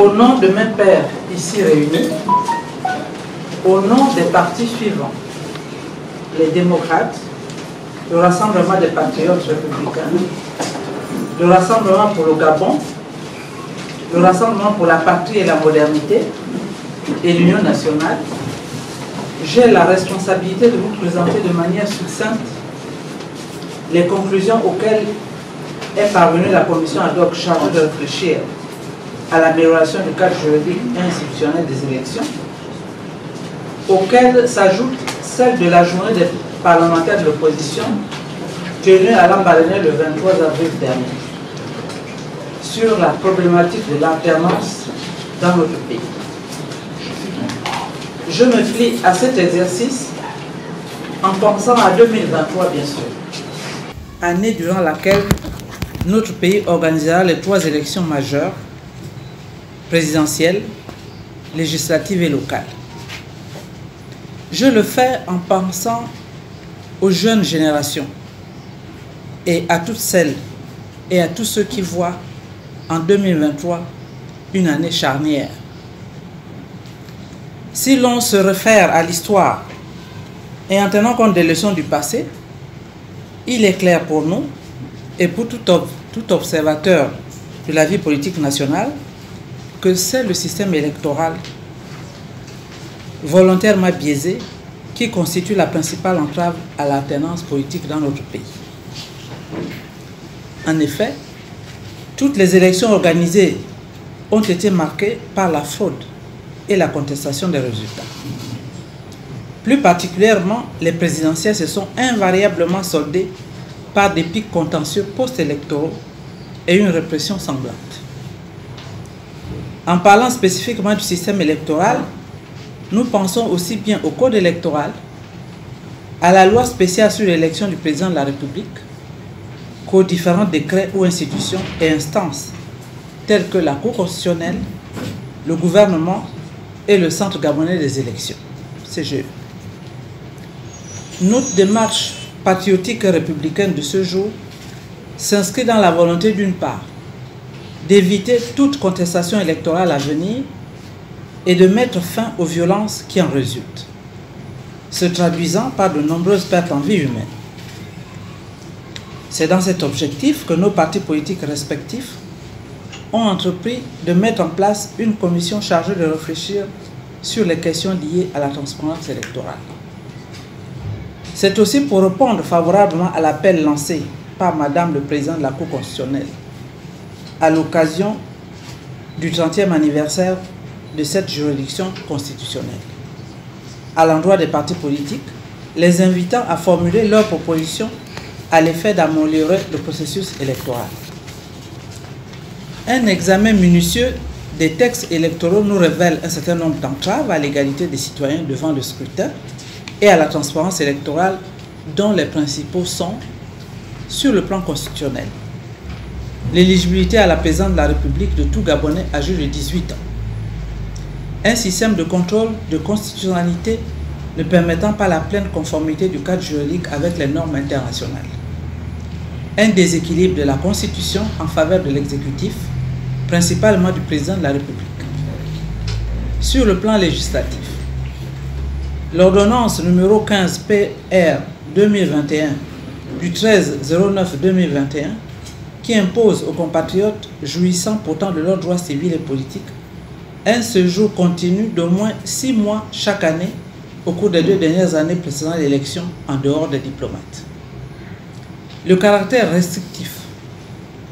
Au nom de mes pairs ici réunis, au nom des partis suivants, les démocrates, le Rassemblement des patriotes républicains, le Rassemblement pour le Gabon, le Rassemblement pour la patrie et la modernité et l'Union nationale, j'ai la responsabilité de vous présenter de manière succincte les conclusions auxquelles est parvenue la commission ad hoc chargée de réfléchir à l'amélioration du cadre juridique et institutionnel des élections, auxquelles s'ajoute celle de la journée des parlementaires de l'opposition tenue à Lambaréné le 23 avril dernier, sur la problématique de l'alternance dans notre pays. Je me plie à cet exercice en pensant à 2023, bien sûr, année durant laquelle notre pays organisera les 3 élections majeures, présidentielles, législatives et locales. Je le fais en pensant aux jeunes générations et à toutes celles et à tous ceux qui voient en 2023 une année charnière. Si l'on se réfère à l'histoire et en tenant compte des leçons du passé, il est clair pour nous et pour tout observateur de la vie politique nationale que c'est le système électoral volontairement biaisé qui constitue la principale entrave à l'alternance politique dans notre pays. En effet, toutes les élections organisées ont été marquées par la fraude et la contestation des résultats. Plus particulièrement, les présidentielles se sont invariablement soldées par des pics contentieux post-électoraux et une répression sanglante. En parlant spécifiquement du système électoral, nous pensons aussi bien au code électoral, à la loi spéciale sur l'élection du président de la République, qu'aux différents décrets ou institutions et instances telles que la Cour constitutionnelle, le gouvernement et le Centre gabonais des élections, CGE. Notre démarche patriotique et républicaine de ce jour s'inscrit dans la volonté d'une part d'éviter toute contestation électorale à venir et de mettre fin aux violences qui en résultent, se traduisant par de nombreuses pertes en vie humaine. C'est dans cet objectif que nos partis politiques respectifs ont entrepris de mettre en place une commission chargée de réfléchir sur les questions liées à la transparence électorale. C'est aussi pour répondre favorablement à l'appel lancé par Madame le Président de la Cour constitutionnelle à l'occasion du 30e anniversaire de cette juridiction constitutionnelle, à l'endroit des partis politiques, les invitant à formuler leurs propositions à l'effet d'améliorer le processus électoral. Un examen minutieux des textes électoraux nous révèle un certain nombre d'entraves à l'égalité des citoyens devant le scrutin et à la transparence électorale, dont les principaux sont, sur le plan constitutionnel, l'éligibilité à la présidence de la République de tout Gabonais âgé de 18 ans, un système de contrôle de constitutionnalité ne permettant pas la pleine conformité du cadre juridique avec les normes internationales, un déséquilibre de la Constitution en faveur de l'exécutif, principalement du président de la République. Sur le plan législatif, l'ordonnance numéro 15 PR 2021 du 13/09/2021 qui impose aux compatriotes jouissant pourtant de leurs droits civils et politiques un séjour continu d'au moins 6 mois chaque année au cours des 2 dernières années précédant l'élection en dehors des diplomates. Le caractère restrictif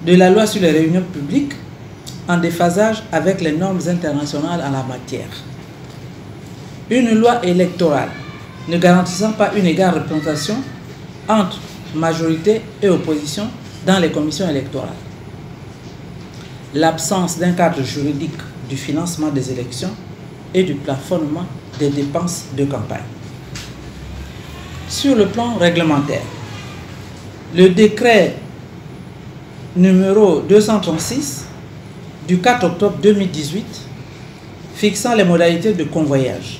de la loi sur les réunions publiques en déphasage avec les normes internationales en la matière. Une loi électorale ne garantissant pas une égale représentation entre majorité et opposition dans les commissions électorales. L'absence d'un cadre juridique du financement des élections et du plafonnement des dépenses de campagne. Sur le plan réglementaire, le décret numéro 236 du 4 octobre 2018 fixant les modalités de convoyage,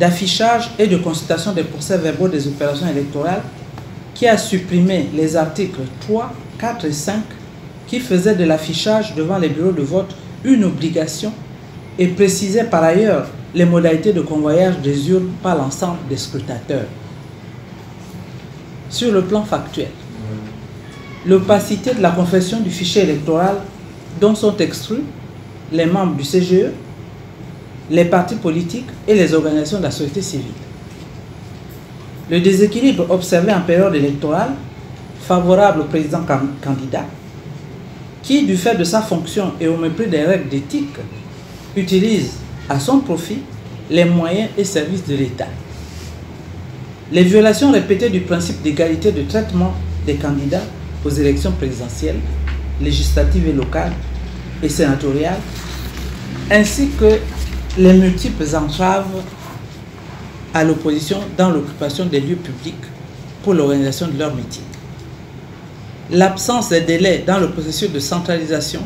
d'affichage et de consultation des procès-verbaux des opérations électorales qui a supprimé les articles 3, 4 et 5 qui faisaient de l'affichage devant les bureaux de vote une obligation et précisait par ailleurs les modalités de convoyage des urnes par l'ensemble des scrutateurs. Sur le plan factuel, l'opacité de la confection du fichier électoral dont sont exclus les membres du CGE, les partis politiques et les organisations de la société civile. Le déséquilibre observé en période électorale favorable au président candidat qui, du fait de sa fonction et au mépris des règles d'éthique, utilise à son profit les moyens et services de l'État. Les violations répétées du principe d'égalité de traitement des candidats aux élections présidentielles, législatives et locales et sénatoriales, ainsi que les multiples entraves à l'opposition dans l'occupation des lieux publics pour l'organisation de leur meeting. L'absence des délais dans le processus de centralisation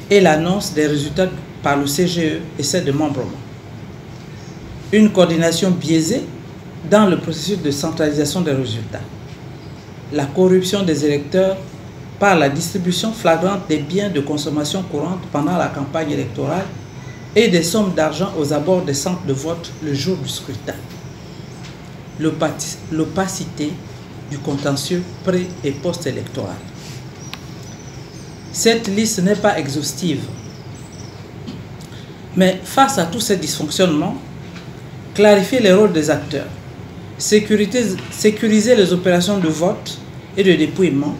et l'annonce des résultats par le CGE et ses démembrements. Une coordination biaisée dans le processus de centralisation des résultats. La corruption des électeurs par la distribution flagrante des biens de consommation courante pendant la campagne électorale et des sommes d'argent aux abords des centres de vote le jour du scrutin. L'opacité du contentieux pré- et post-électoral. Cette liste n'est pas exhaustive, mais face à tous ces dysfonctionnements, clarifier les rôles des acteurs, sécuriser les opérations de vote et de dépouillement,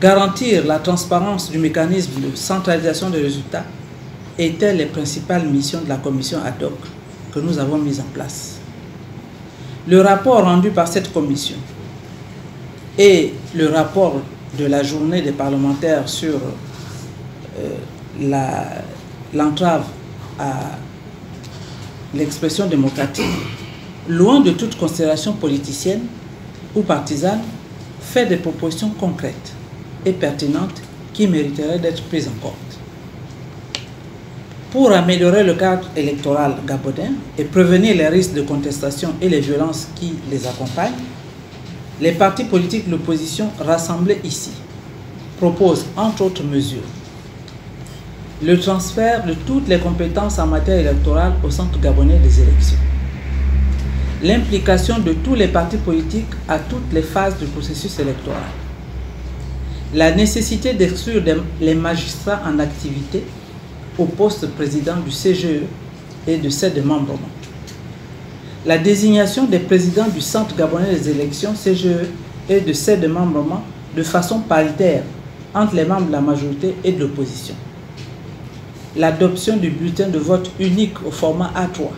garantir la transparence du mécanisme de centralisation des résultats étaient les principales missions de la commission ad hoc que nous avons mise en place. Le rapport rendu par cette commission et le rapport de la journée des parlementaires sur l'entrave à l'expression démocratique, loin de toute considération politicienne ou partisane, fait des propositions concrètes et pertinentes qui mériteraient d'être prises en compte. Pour améliorer le cadre électoral gabonais et prévenir les risques de contestation et les violences qui les accompagnent, les partis politiques de l'opposition rassemblés ici proposent, entre autres mesures, le transfert de toutes les compétences en matière électorale au Centre gabonais des élections, l'implication de tous les partis politiques à toutes les phases du processus électoral, la nécessité d'exclure les magistrats en activité au poste président du CGE et de ses démembrements, la désignation des présidents du Centre gabonais des élections CGE et de ses démembrements de façon paritaire entre les membres de la majorité et de l'opposition, l'adoption du bulletin de vote unique au format A3,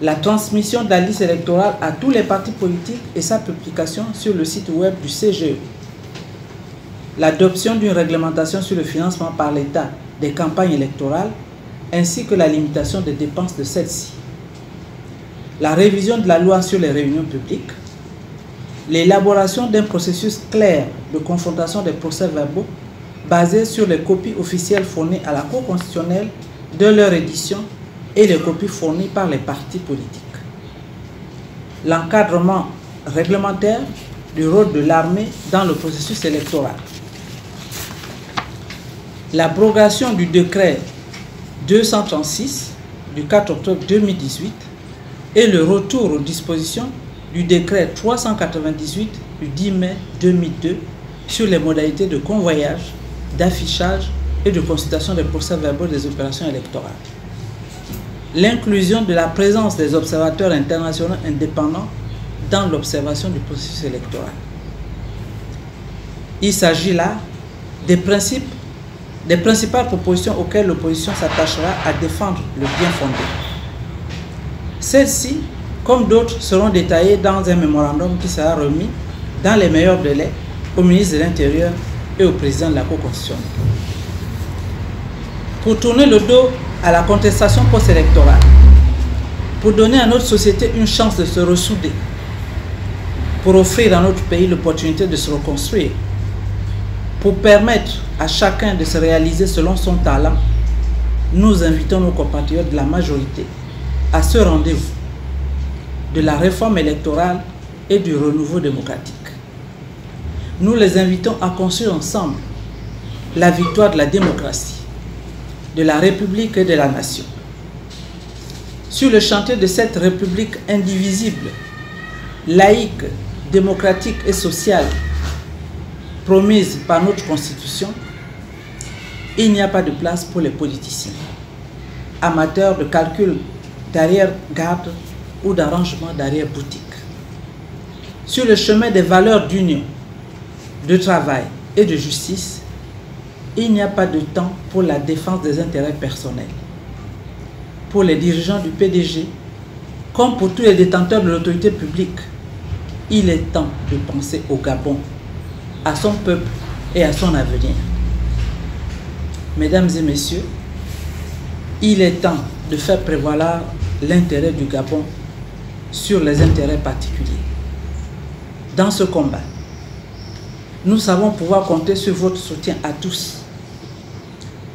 la transmission de la liste électorale à tous les partis politiques et sa publication sur le site web du CGE, l'adoption d'une réglementation sur le financement par l'État des campagnes électorales ainsi que la limitation des dépenses de celles-ci, la révision de la loi sur les réunions publiques, l'élaboration d'un processus clair de confrontation des procès-verbaux basé sur les copies officielles fournies à la Cour constitutionnelle de leur édition et les copies fournies par les partis politiques, l'encadrement réglementaire du rôle de l'armée dans le processus électoral, l'abrogation du décret 236 du 4 octobre 2018 et le retour aux dispositions du décret 398 du 10 mai 2002 sur les modalités de convoyage, d'affichage et de consultation des procès-verbaux des opérations électorales. L'inclusion de la présence des observateurs internationaux indépendants dans l'observation du processus électoral. Il s'agit là des principales propositions auxquelles l'opposition s'attachera à défendre le bien fondé. Celles-ci, comme d'autres, seront détaillées dans un mémorandum qui sera remis dans les meilleurs délais au ministre de l'Intérieur et au président de la Cour constitutionnelle. Pour tourner le dos à la contestation post-électorale, pour donner à notre société une chance de se ressouder, pour offrir à notre pays l'opportunité de se reconstruire, pour permettre à chacun de se réaliser selon son talent, nous invitons nos compatriotes de la majorité à ce rendez-vous de la réforme électorale et du renouveau démocratique. Nous les invitons à construire ensemble la victoire de la démocratie, de la République et de la nation. Sur le chantier de cette République indivisible, laïque, démocratique et sociale, promise par notre Constitution, il n'y a pas de place pour les politiciens, amateurs de calcul d'arrière-garde ou d'arrangement d'arrière-boutique. Sur le chemin des valeurs d'union, de travail et de justice, il n'y a pas de temps pour la défense des intérêts personnels. Pour les dirigeants du PDG, comme pour tous les détenteurs de l'autorité publique, il est temps de penser au Gabon, à son peuple et à son avenir. Mesdames et messieurs, il est temps de faire prévaloir l'intérêt du Gabon sur les intérêts particuliers. Dans ce combat, nous savons pouvoir compter sur votre soutien à tous.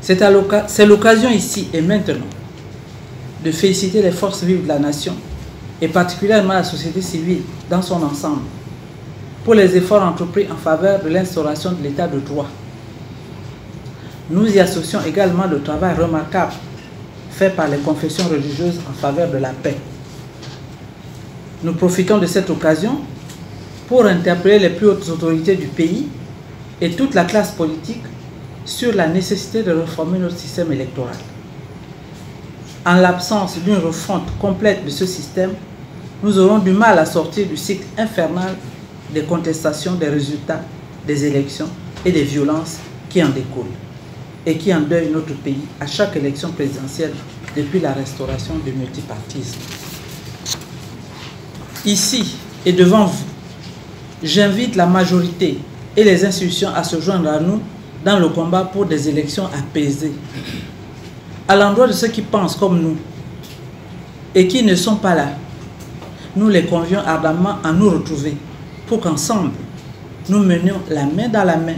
C'est l'occasion ici et maintenant de féliciter les forces vives de la nation et particulièrement la société civile dans son ensemble pour les efforts entrepris en faveur de l'instauration de l'état de droit. Nous y associons également le travail remarquable fait par les confessions religieuses en faveur de la paix. Nous profitons de cette occasion pour interpeller les plus hautes autorités du pays et toute la classe politique sur la nécessité de réformer notre système électoral. En l'absence d'une refonte complète de ce système, nous aurons du mal à sortir du cycle infernal des contestations des résultats des élections et des violences qui en découlent et qui endeuillent notre pays à chaque élection présidentielle depuis la restauration du multipartisme. Ici et devant vous, j'invite la majorité et les institutions à se joindre à nous dans le combat pour des élections apaisées. À l'endroit de ceux qui pensent comme nous et qui ne sont pas là, nous les convions ardemment à nous retrouver pour qu'ensemble, nous menions la main dans la main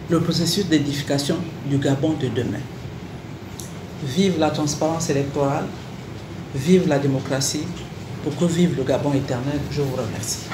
le processus d'édification du Gabon de demain. Vive la transparence électorale, vive la démocratie, pour que vive le Gabon éternel. Je vous remercie.